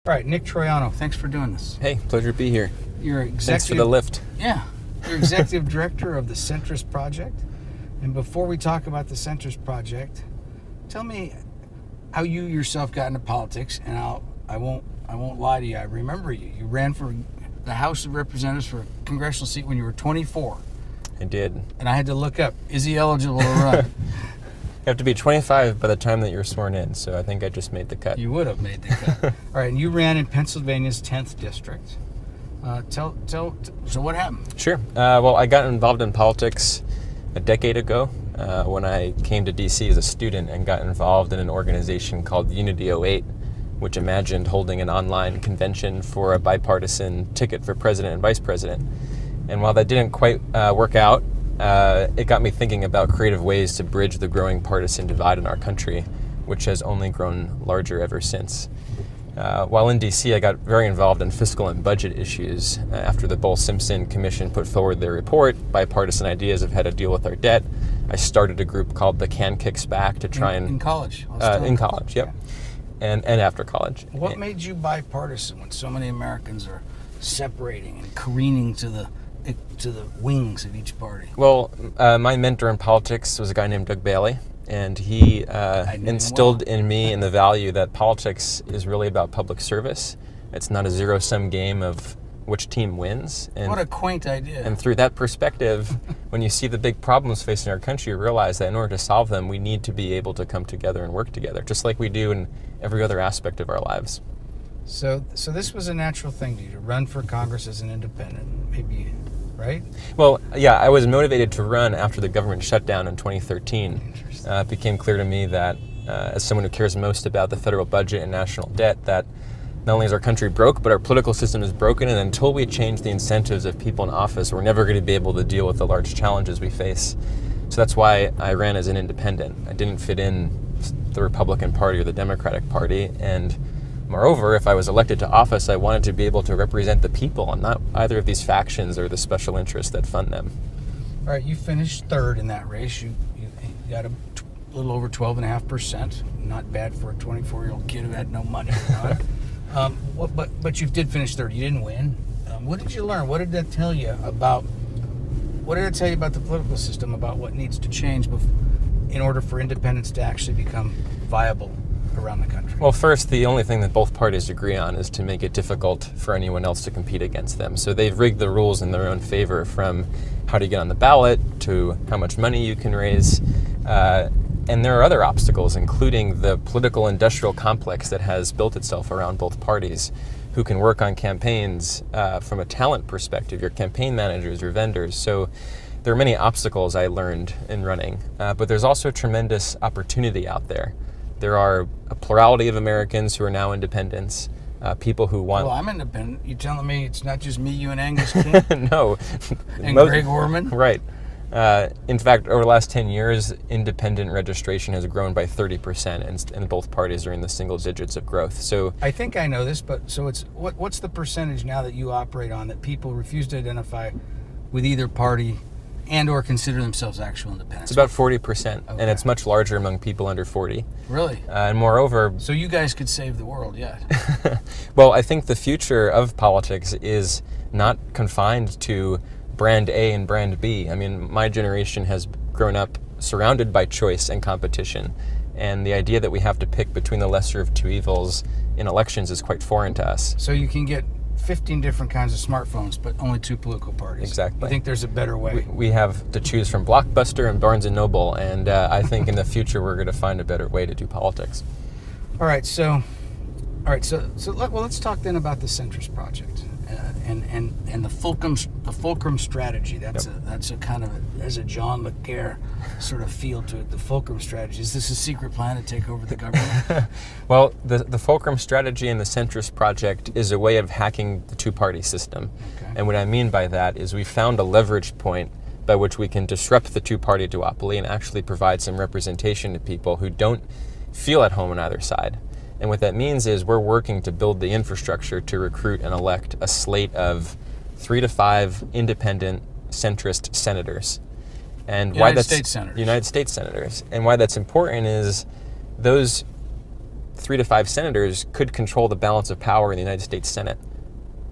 All right, Nick Troiano, thanks for doing this. Hey, pleasure to be here. You're executive. Thanks for the lift. Yeah, you're executive director of the Centrist Project. And before we talk about the Centrist Project, tell me how you yourself got into politics. And I won't lie to you. I remember you. You ran for the House of Representatives for a congressional seat when you were 24. I did. And I had to look up, is he eligible to run? You have to be 25 by the time that you're sworn in, so I think I just made the cut. You would have made the cut. All right, and you ran in Pennsylvania's 10th district. So what happened? Sure. Well, I got involved in politics a decade ago when I came to D.C. as a student and got involved in an organization called Unity 08, which imagined holding an online convention for a bipartisan ticket for president and vice president. And while that didn't quite work out, it got me thinking about creative ways to bridge the growing partisan divide in our country, which has only grown larger ever since. While in D.C., I got very involved in fiscal and budget issues. After the Bowles-Simpson Commission put forward their report, Bipartisan Ideas of How to Deal with Our Debt, I started a group called the Can Kicks Back to try in college? In college, yep. Yeah. And after college. What made you bipartisan when so many Americans are separating and careening to the wings of each party? Well, my mentor in politics was a guy named Doug Bailey, and he instilled in me in the value that politics is really about public service. It's not a zero-sum game of which team wins. And, what a quaint idea. And through that perspective, when you see the big problems facing our country, you realize that in order to solve them, we need to be able to come together and work together, just like we do in every other aspect of our lives. So this was a natural thing to you, to run for Congress as an independent, maybe, right? Well, yeah, I was motivated to run after the government shutdown in 2013. It became clear to me that, as someone who cares most about the federal budget and national debt, that not only is our country broke, but our political system is broken, and until we change the incentives of people in office, we're never going to be able to deal with the large challenges we face. So that's why I ran as an independent. I didn't fit in the Republican Party or the Democratic Party, and moreover, if I was elected to office, I wanted to be able to represent the people and not either of these factions or the special interests that fund them. All right, you finished third in that race. You got a little over 12.5%. Not bad for a 24-year-old kid who had no money. But you did finish third. You didn't win. What did you learn? What did that tell you about? What did it tell you about the political system? About what needs to change in order for independence to actually become viable around the country? Well, first, the only thing that both parties agree on is to make it difficult for anyone else to compete against them. So they've rigged the rules in their own favor, from how to get on the ballot to how much money you can raise. And there are other obstacles, including the political industrial complex that has built itself around both parties, who can work on campaigns from a talent perspective, your campaign managers, your vendors. So there are many obstacles I learned in running, but there's also tremendous opportunity out there. There are a plurality of Americans who are now independents, people who want... Well, I'm independent. You telling me it's not just me, you, and Angus King? No. And Greg Orman? Right. In fact, over the last 10 years, independent registration has grown by 30%, and both parties are in the single digits of growth. So I think I know this, but so it's what's the percentage now that you operate on that people refuse to identify with either party and or consider themselves actual independents? It's about 40%, okay. And it's much larger among people under 40. Really? And moreover... So you guys could save the world yet. Well, I think the future of politics is not confined to brand A and brand B. I mean, my generation has grown up surrounded by choice and competition, and the idea that we have to pick between the lesser of two evils in elections is quite foreign to us. So you can get 15 different kinds of smartphones, but only two political parties. Exactly. You think there's a better way? We have to choose from Blockbuster and Barnes & Noble, and I think in the future we're going to find a better way to do politics. All right, so let's talk then about the Centrist Project and the Fulcrum strategy. That's a kind of there's a John McGare sort of feel to it. The Fulcrum strategy. Is this a secret plan to take over the government? Well, the Fulcrum strategy and the Centrist Project is a way of hacking the two-party system. Okay. And what I mean by that is we found a leverage point by which we can disrupt the two-party duopoly and actually provide some representation to people who don't feel at home on either side. And what that means is we're working to build the infrastructure to recruit and elect a slate of 3 to 5 independent centrist senators. And United States senators. United States senators. And why that's important is those 3 to 5 senators could control the balance of power in the United States Senate.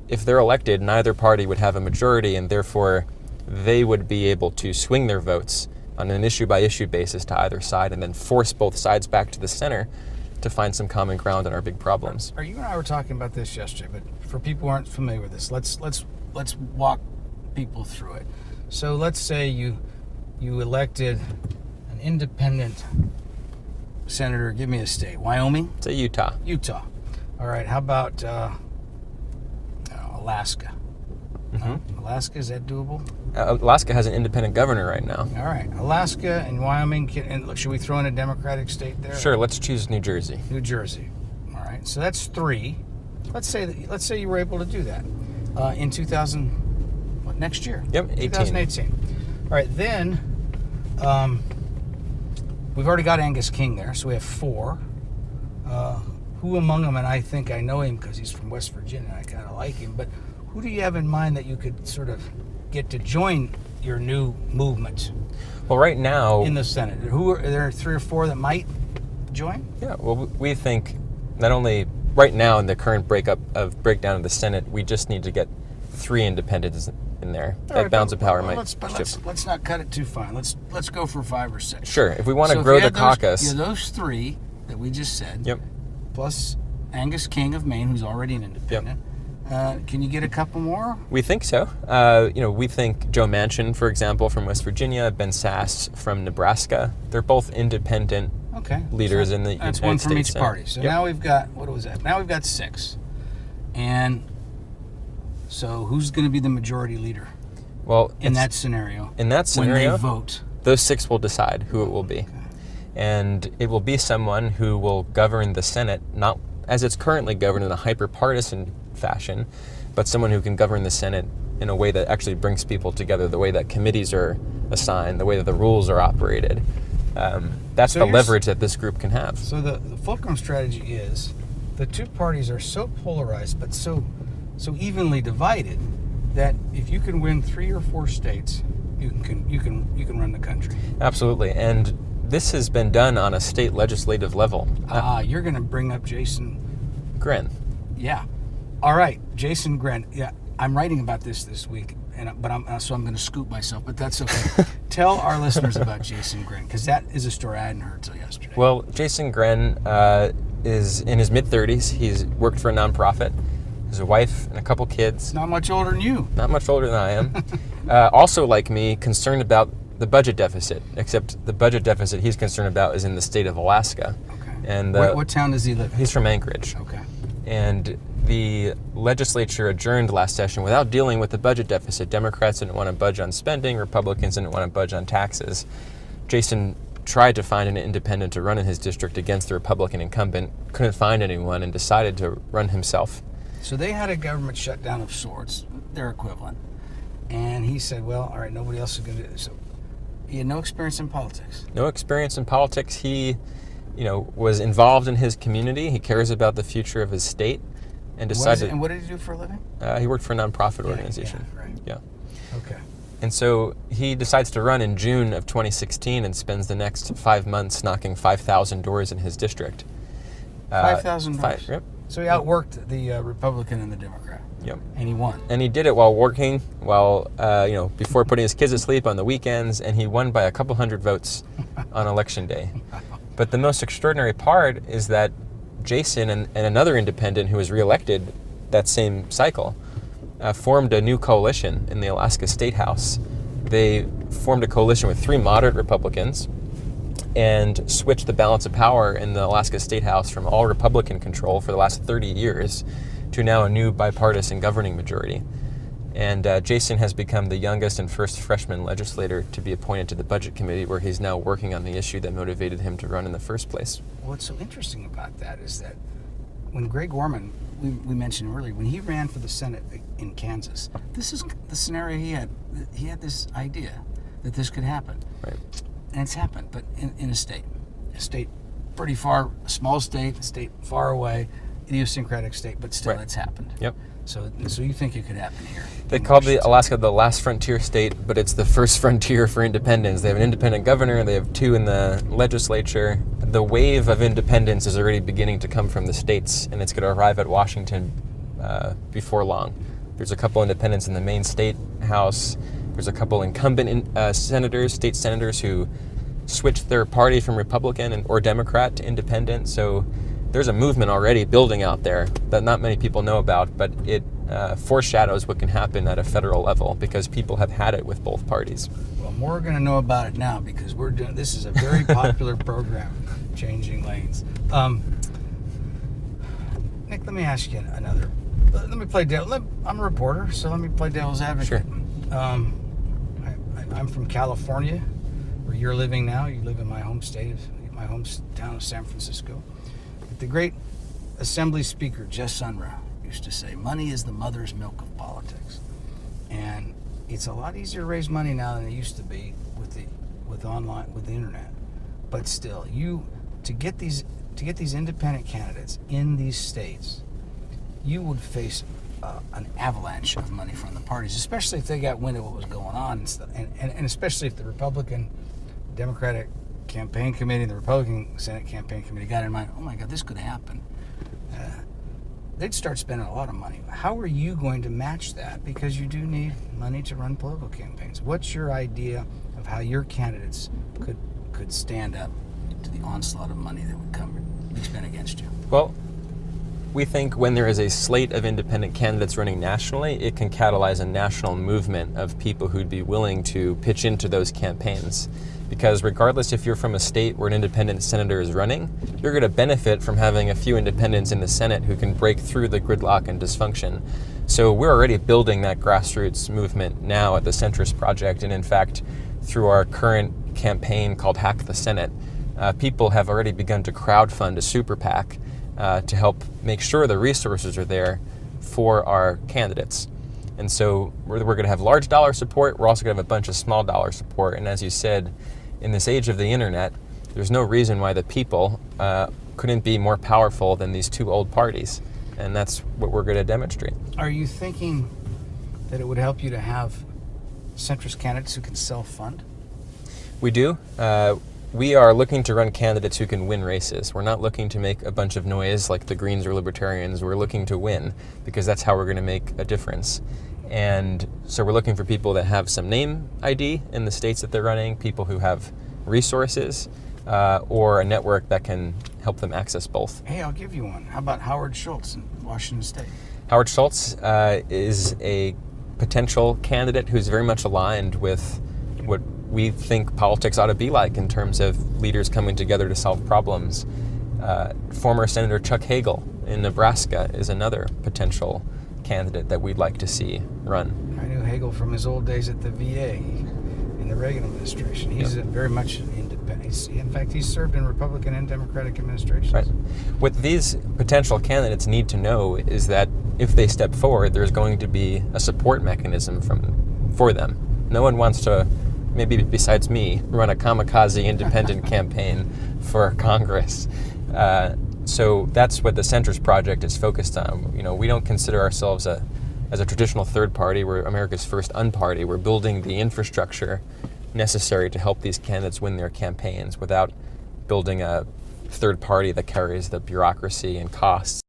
If they're elected, neither party would have a majority, and therefore they would be able to swing their votes on an issue-by-issue basis to either side and then force both sides back to the center to find some common ground on our big problems. You and I were talking about this yesterday, but for people who aren't familiar with this, let's walk people through it. So let's say you elected an independent senator. Give me a state. Wyoming? Say Utah. Utah. All right. How about Alaska? Mm-hmm. Alaska, is that doable? Alaska has an independent governor right now. All right. Alaska and Wyoming. Should we throw in a Democratic state there? Sure. Let's choose New Jersey. New Jersey. All right. So that's 3. Let's say you were able to do that in next year? Yep, 18. 2018. All right. Then we've already got Angus King there, so we have 4. Who among them? And I think I know him because he's from West Virginia. I kind of like him, but. Who do you have in mind that you could sort of get to join your new movement? Well, right now in the Senate, are there 3 or 4 that might join? Yeah. Well, we think not only right now in the current breakdown of the Senate, we just need to get 3 independents in there. That balance of power might shift. Let's not cut it too fine. Let's go for 5 or 6. Sure. If we want to grow the caucus, those 3 that we just said. Yep. Plus Angus King of Maine, who's already an independent. Yep. Can you get a couple more? We think so. We think Joe Manchin, for example, from West Virginia, Ben Sasse from Nebraska. They're both independent leaders in the United States. That's one from each Senate. party. So now we've got, what was that? Now we've got 6. And so who's going to be the majority leader? Well, in that scenario, when they vote, those 6 will decide who it will be. Okay. And it will be someone who will govern the Senate, not as it's currently governed in a hyper-partisan fashion, but someone who can govern the Senate in a way that actually brings people together, the way that committees are assigned, the way that the rules are operated. That's the leverage that this group can have. So the fulcrum strategy is the 2 parties are so polarized but so evenly divided that if you can win 3 or 4 states, you can run the country. Absolutely. And this has been done on a state legislative level. You're going to bring up Jason Grenn. Yeah. All right, Jason Grenn. Yeah, I'm writing about this week, but I'm going to scoop myself, but that's okay. Tell our listeners about Jason Grenn, because that is a story I hadn't heard till yesterday. Well, Jason Grenn is in his mid-30s. He's worked for a nonprofit. He has a wife and a couple kids. Not much older than you. Not much older than I am. Also, like me, concerned about the budget deficit, except the budget deficit he's concerned about is in the state of Alaska. Okay. And what town does he live in? He's from Anchorage. Okay. And the legislature adjourned last session without dealing with the budget deficit. Democrats didn't want to budge on spending. Republicans didn't want to budge on taxes. Jason tried to find an independent to run in his district against the Republican incumbent, couldn't find anyone, and decided to run himself. So they had a government shutdown of sorts, their equivalent. And he said, well, all right, nobody else is going to do this. So he had no experience in politics. No experience in politics. He, was involved in his community. He cares about the future of his state. And decided. And what did he do for a living? He worked for a nonprofit organization. Yeah, right. Yeah. Okay. And so he decides to run in June of 2016 and spends the next 5 months knocking 5,000 doors in his district. 5,000 doors? Yep. So he outworked the Republican and the Democrat. Yep. And he won. And he did it while working, before putting his kids to sleep on the weekends, and he won by a couple hundred votes on Election Day. But the most extraordinary part is that Jason and another independent who was reelected that same cycle formed a new coalition in the Alaska State House. They formed a coalition with 3 moderate Republicans and switched the balance of power in the Alaska State House from all Republican control for the last 30 years to now a new bipartisan governing majority. And Jason has become the youngest and first freshman legislator to be appointed to the Budget Committee, where he's now working on the issue that motivated him to run in the first place. What's so interesting about that is that when Greg Orman, we mentioned earlier, when he ran for the Senate in Kansas, this is the scenario he had. He had this idea that this could happen. Right. And it's happened, but in a state pretty far, a small state, a state far away, idiosyncratic state, but still it's happened. Yep. So you think it could happen here? They call Alaska the last frontier state, but it's the first frontier for independence. They have an independent governor. They have 2 in the legislature. the wave of independence is already beginning to come from the states, and it's going to arrive at Washington before long. There's a couple independents in the main state house. There's a couple incumbent state senators who switched their party from Republican or Democrat to independent. So there's a movement already building out there that not many people know about, but it foreshadows what can happen at a federal level because people have had it with both parties. Well, more are going to know about it now because this is a very popular program, Changing Lanes. Nick, let me ask you another. Let me play I'm a reporter, so let me play devil's advocate. Sure. I'm from California, where you're living now. You live in my home state, my hometown of San Francisco. But the great Assembly Speaker, Jess Unruh, used to say, money is the mother's milk of politics. And it's a lot easier to raise money now than it used to be with the internet. But still, to get these independent candidates in these states, you would face an avalanche of money from the parties, especially if they got wind of what was going on, and especially if the Republican Democratic Campaign Committee, the Republican Senate Campaign Committee got in mind, oh my God, this could happen. They'd start spending a lot of money. How are you going to match that? Because you do need money to run political campaigns. What's your idea of how your candidates could stand up to the onslaught of money that would be spent against you? Well, we think when there is a slate of independent candidates running nationally, it can catalyze a national movement of people who'd be willing to pitch into those campaigns. Because regardless if you're from a state where an independent senator is running, you're going to benefit from having a few independents in the Senate who can break through the gridlock and dysfunction. So we're already building that grassroots movement now at the Centrist Project, and in fact, through our current campaign called Hack the Senate, people have already begun to crowdfund a super PAC to help make sure the resources are there for our candidates. And so we're going to have large dollar support. We're also going to have a bunch of small dollar support. And as you said, in this age of the internet, there's no reason why the people couldn't be more powerful than these two old parties. And that's what we're going to demonstrate. Are you thinking that it would help you to have centrist candidates who can self-fund? We do. We are looking to run candidates who can win races. We're not looking to make a bunch of noise like the Greens or Libertarians. We're looking to win because that's how we're going to make a difference. And so we're looking for people that have some name ID in the states that they're running, people who have resources, or a network that can help them access both. Hey, I'll give you one. How about Howard Schultz in Washington State? Howard Schultz is a potential candidate who's very much aligned with what we think politics ought to be like in terms of leaders coming together to solve problems. Former Senator Chuck Hagel in Nebraska is another potential candidate that we'd like to see run. I knew Hagel from his old days at the VA in the Reagan administration. He's very much independent. In fact, he's served in Republican and Democratic administrations. Right. What these potential candidates need to know is that if they step forward, there's going to be a support mechanism for them. No one wants to, maybe besides me, run a kamikaze independent campaign for Congress. So that's what the Centrist Project is focused on. You know, we don't consider ourselves as a traditional third party. We're America's first unparty. We're building the infrastructure necessary to help these candidates win their campaigns without building a third party that carries the bureaucracy and costs.